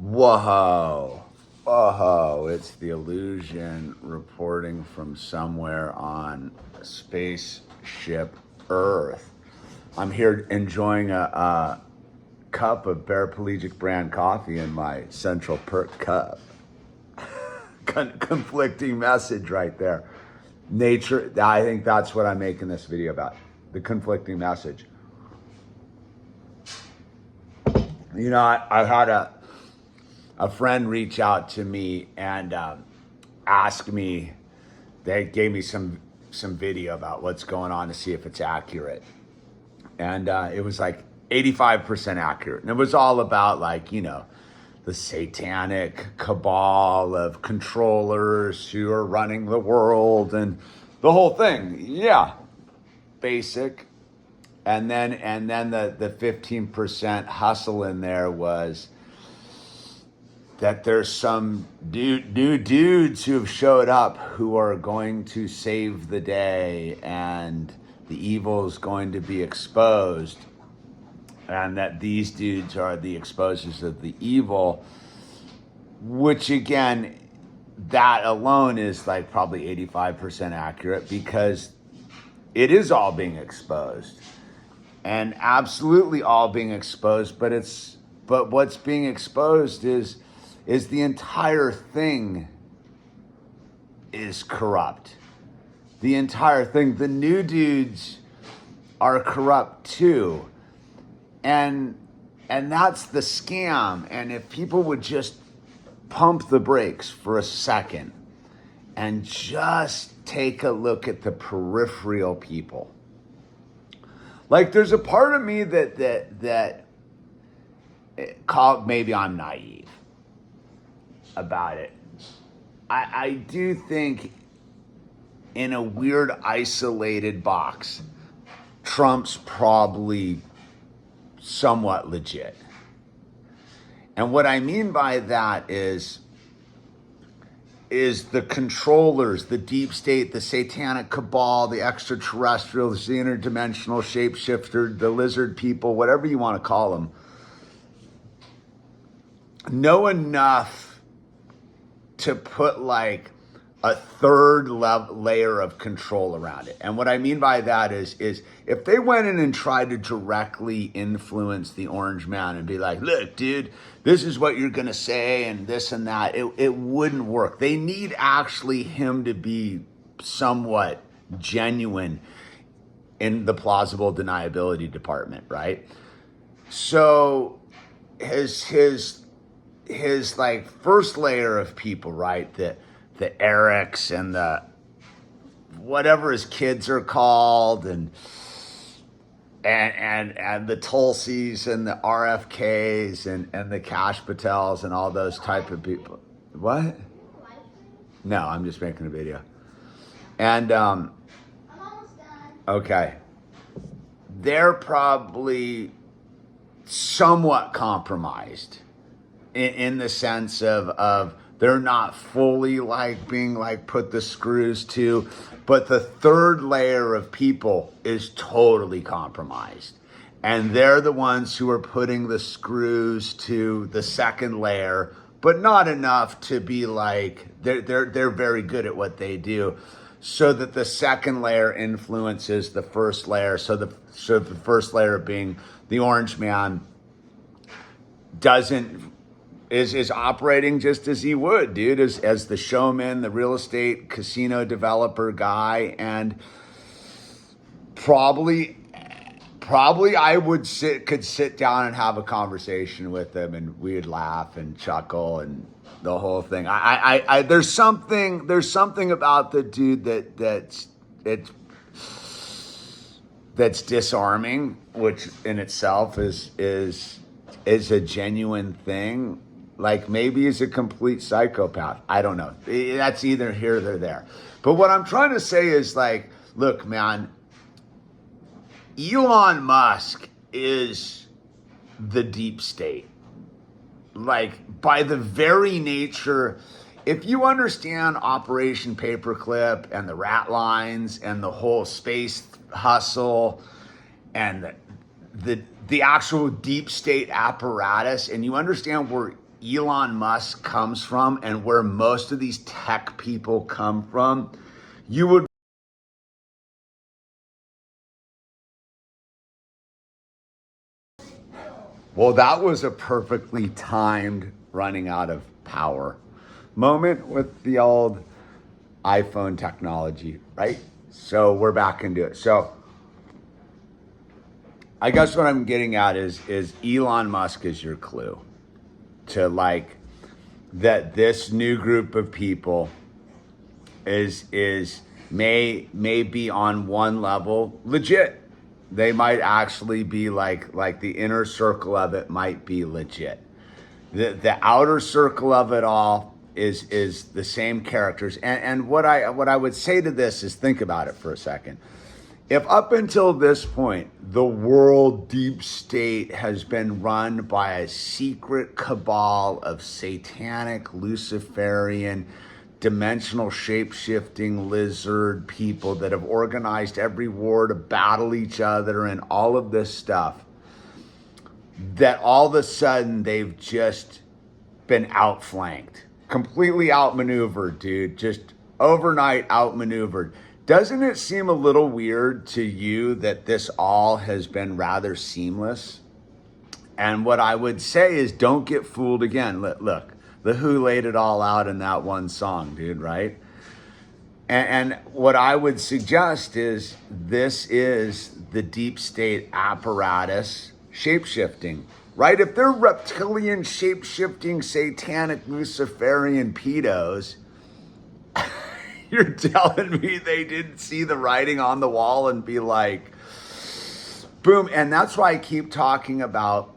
Whoa. Whoa. It's the illusion reporting from somewhere on spaceship Earth. I'm here enjoying a cup of paraplegic brand coffee in my Central Perk cup. Conflicting message right there. Nature, I think that's what I'm making this video about. The conflicting message. You know, I had a friend reach out to me and ask me. They gave me some video about what's going on to see if it's accurate, and it was like 85% accurate, and it was all about, like, you know, the satanic cabal of controllers who are running the world and the whole thing. Yeah, basic. And then the 15% hustle in there was that there's some new dudes who have showed up who are going to save the day, and the evil is going to be exposed, and that these dudes are the exposers of the evil, which, again, that alone is like probably 85% accurate, because it is all being exposed. And absolutely all being exposed, but what's being exposed is the entire thing is corrupt. The entire thing. The new dudes are corrupt too. And that's the scam. And if people would just pump the brakes for a second and just take a look at the peripheral people. Like, there's a part of me that maybe I'm naive about it. I do think, in a weird isolated box, Trump's probably somewhat legit. And what I mean by that is the controllers, the deep state, the satanic cabal, the extraterrestrials, the interdimensional shapeshifter, the lizard people, whatever you want to call them, know enough to put like a third layer of control around it. And what I mean by that is if they went in and tried to directly influence the orange man and be like, look, dude, this is what you're going to say and this and that, it wouldn't work. They need actually him to be somewhat genuine in the plausible deniability department, right? So his like first layer of people, right, the Erics and the whatever his kids are called, and the Tulsis and the RFKs and the Cash Patels and all those type of people. What? No, I'm just making a video. And I'm almost done. okay, they're probably somewhat compromised in the sense of they're not fully like being like put the screws to, but the third layer of people is totally compromised. And they're the ones who are putting the screws to the second layer, but not enough to be like, they're very good at what they do, so that the second layer influences the first layer. So the first layer being the orange man is operating just as he would, dude, as the showman, the real estate casino developer guy. And probably I could sit down and have a conversation with him, and we'd laugh and chuckle and the whole thing. I there's something about the dude that's disarming, which in itself is a genuine thing. Like, maybe he's a complete psychopath. I don't know. That's either here or there. But what I'm trying to say is, like, look, man, Elon Musk is the deep state. Like, by the very nature, if you understand Operation Paperclip and the rat lines and the whole space hustle and the actual deep state apparatus, and you understand where Elon Musk comes from and where most of these tech people come from, you would. Well, that was a perfectly timed running out of power moment with the old iPhone technology, right? So we're back into it. So I guess what I'm getting at is Elon Musk is your clue to like that this new group of people is may be on one level legit. They might actually be like the inner circle of it might be legit. The outer circle of it all is the same characters. And what I would say to this is think about it for a second. If up until this point, the world deep state has been run by a secret cabal of satanic, Luciferian, dimensional shape-shifting lizard people that have organized every war to battle each other and all of this stuff, that all of a sudden they've just been outflanked, completely outmaneuvered, dude, just overnight outmaneuvered. Doesn't it seem a little weird to you that this all has been rather seamless? And what I would say is don't get fooled again. Look, The Who laid it all out in that one song, dude, right? And what I would suggest is this is the deep state apparatus shape-shifting, right? If they're reptilian, shape-shifting, satanic, Luciferian pedos, you're telling me they didn't see the writing on the wall and be like, boom. And that's why I keep talking about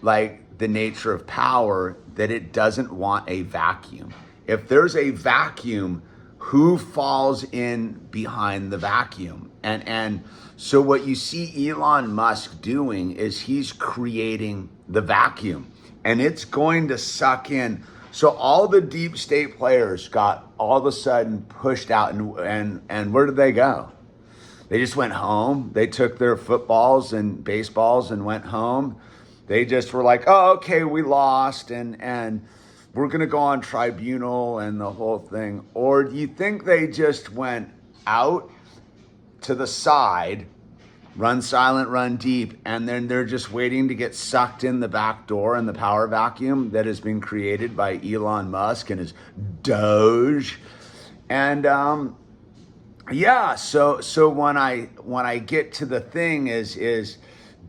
like the nature of power, that it doesn't want a vacuum. If there's a vacuum, who falls in behind the vacuum? And so what you see Elon Musk doing is he's creating the vacuum, and it's going to suck in. So all the deep state players got all of a sudden pushed out, and where did they go? They just went home. They took their footballs and baseballs and went home. They just were like, oh, okay, we lost, and we're gonna go on tribunal and the whole thing. Or do you think they just went out to the side, run silent, run deep, and then they're just waiting to get sucked in the back door and the power vacuum that has been created by Elon Musk and his Doge? And yeah, so when I get to the thing is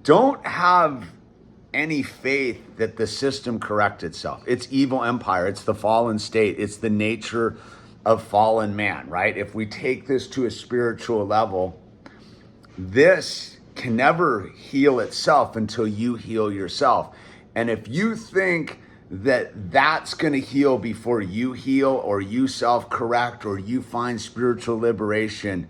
don't have any faith that the system correct itself. It's evil empire. It's the fallen state. It's the nature of fallen man, right? If we take this to a spiritual level, this can never heal itself until you heal yourself. And if you think that that's going to heal before you heal, or you self-correct, or you find spiritual liberation,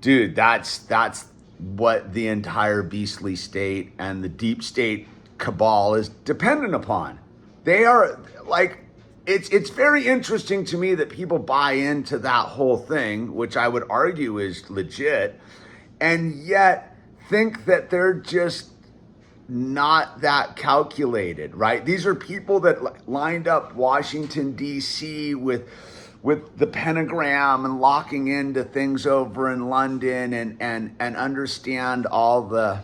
dude, that's what the entire beastly state and the deep state cabal is dependent upon. They are like, it's very interesting to me that people buy into that whole thing, which I would argue is legit, and yet think that they're just not that calculated, right? These are people that lined up Washington, D.C. with the pentagram and locking into things over in London and understand all the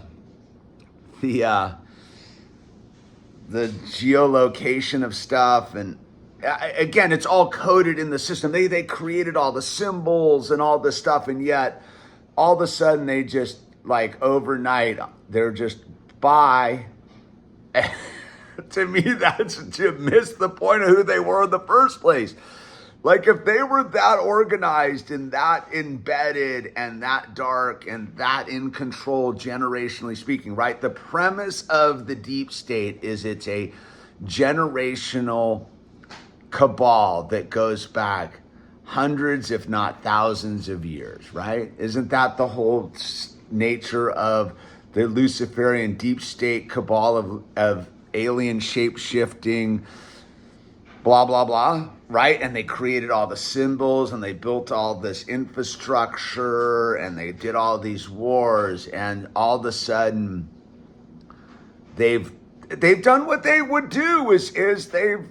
geolocation of stuff. And again, it's all coded in the system. They created all the symbols and all this stuff, and yet all of a sudden they just, like, overnight, they're just bye. To me, that's to miss the point of who they were in the first place. Like, if they were that organized and that embedded and that dark and that in control, generationally speaking, right? The premise of the deep state is it's a generational cabal that goes back hundreds, if not thousands of years, right? Isn't that the whole nature of the Luciferian deep state cabal of alien shape-shifting, blah, blah, blah, right? And they created all the symbols and they built all this infrastructure and they did all these wars, and all of a sudden they've they've done what they would do is they've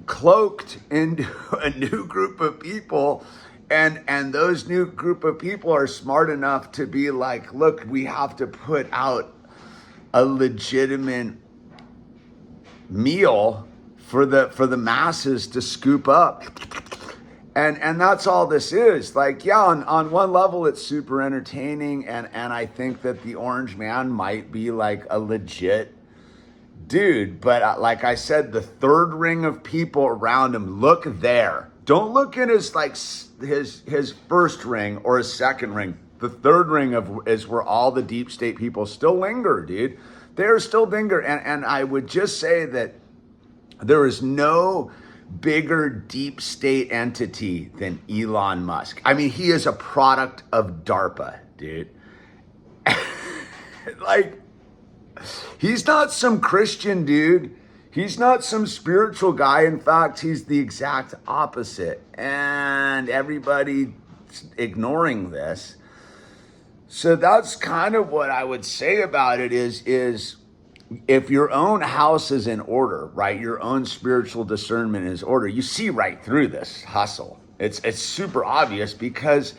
cloaked into a new group of people, and those new group of people are smart enough to be like, look, we have to put out a legitimate meal for the masses to scoop up. And that's all this is. Like, yeah, on one level it's super entertaining, and I think that the Orange Man might be like a legit dude, but like I said, the third ring of people around him, look there. Don't look at his like his first ring or his second ring. The third ring is where all the deep state people still linger, dude. They're still linger, and I would just say that there is no bigger deep state entity than Elon Musk. I mean, he is a product of DARPA, dude. Like, he's not some Christian dude. He's not some spiritual guy. In fact, he's the exact opposite. And everybody's ignoring this. So that's kind of what I would say about it is if your own house is in order, right? Your own spiritual discernment is order. You see right through this hustle. It's super obvious because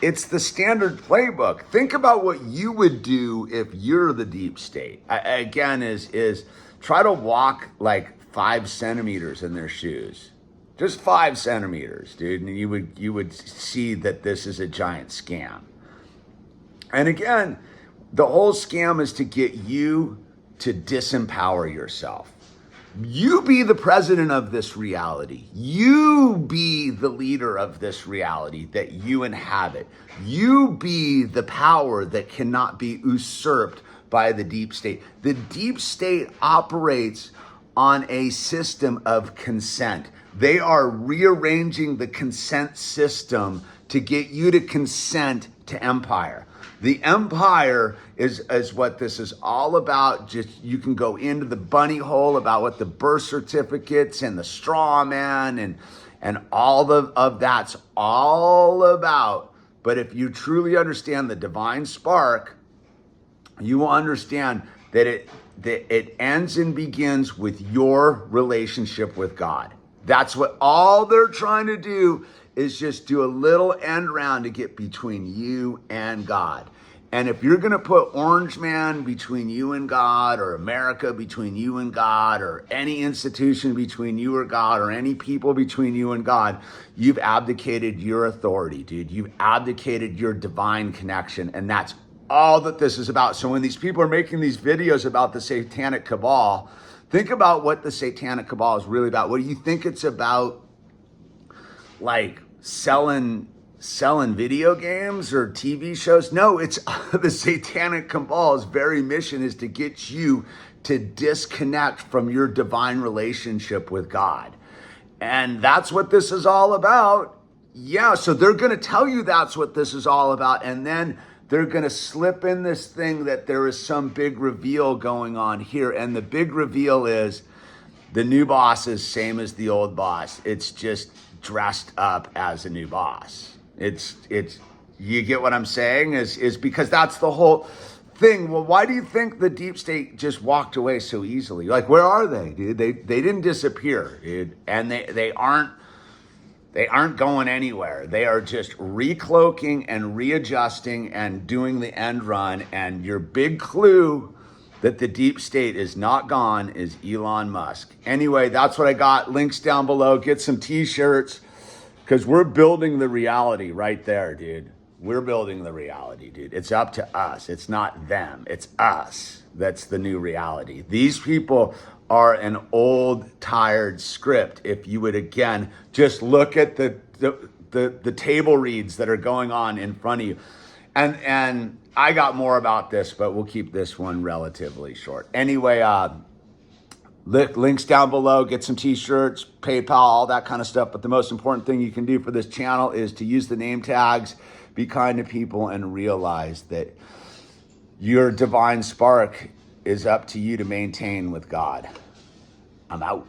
it's the standard playbook. Think about what you would do if you're the deep state. Again, is try to walk like 5 centimeters in their shoes. Just 5 centimeters, dude. And you would see that this is a giant scam. And again, the whole scam is to get you to disempower yourself. You be the president of this reality. You be the leader of this reality that you inhabit. You be the power that cannot be usurped by the deep state. The deep state operates on a system of consent. They are rearranging the consent system to get you to consent to empire. The empire is what this is all about. Just you can go into the bunny hole about what the birth certificates and the straw man and all of that's all about. But if you truly understand the divine spark, you will understand that it ends and begins with your relationship with God. That's what all they're trying to do is just do a little end round to get between you and God. And if you're going to put Orange Man between you and God, or America between you and God, or any institution between you or God, or any people between you and God, you've abdicated your authority, dude. You've abdicated your divine connection. And that's all that this is about. So when these people are making these videos about the satanic cabal, think about what the satanic cabal is really about. What do you think it's about? Like selling video games or TV shows? No, it's the satanic cabal's very mission is to get you to disconnect from your divine relationship with God. And that's what this is all about. Yeah, so they're going to tell you that's what this is all about. And then they're going to slip in this thing that there is some big reveal going on here. And the big reveal is the new boss is same as the old boss. It's just dressed up as a new boss. It's you get what I'm saying is because that's the whole thing. Well, why do you think the deep state just walked away so easily? Like, where are they, dude? They didn't disappear, dude. And they aren't going anywhere. They are just recloaking and readjusting and doing the end run. And your big clue that the deep state is not gone is Elon Musk. Anyway, that's what I got. Links down below. Get some t-shirts because we're building the reality right there, dude. We're building the reality, dude. It's up to us. It's not them. It's us. That's the new reality. These people are an old, tired script. If you would, again, just look at the table reads that are going on in front of you. And I got more about this, but we'll keep this one relatively short. Anyway, links down below, get some t-shirts, PayPal, all that kind of stuff. But the most important thing you can do for this channel is to use the name tags, be kind to people, and realize that your divine spark is up to you to maintain with God. I'm out.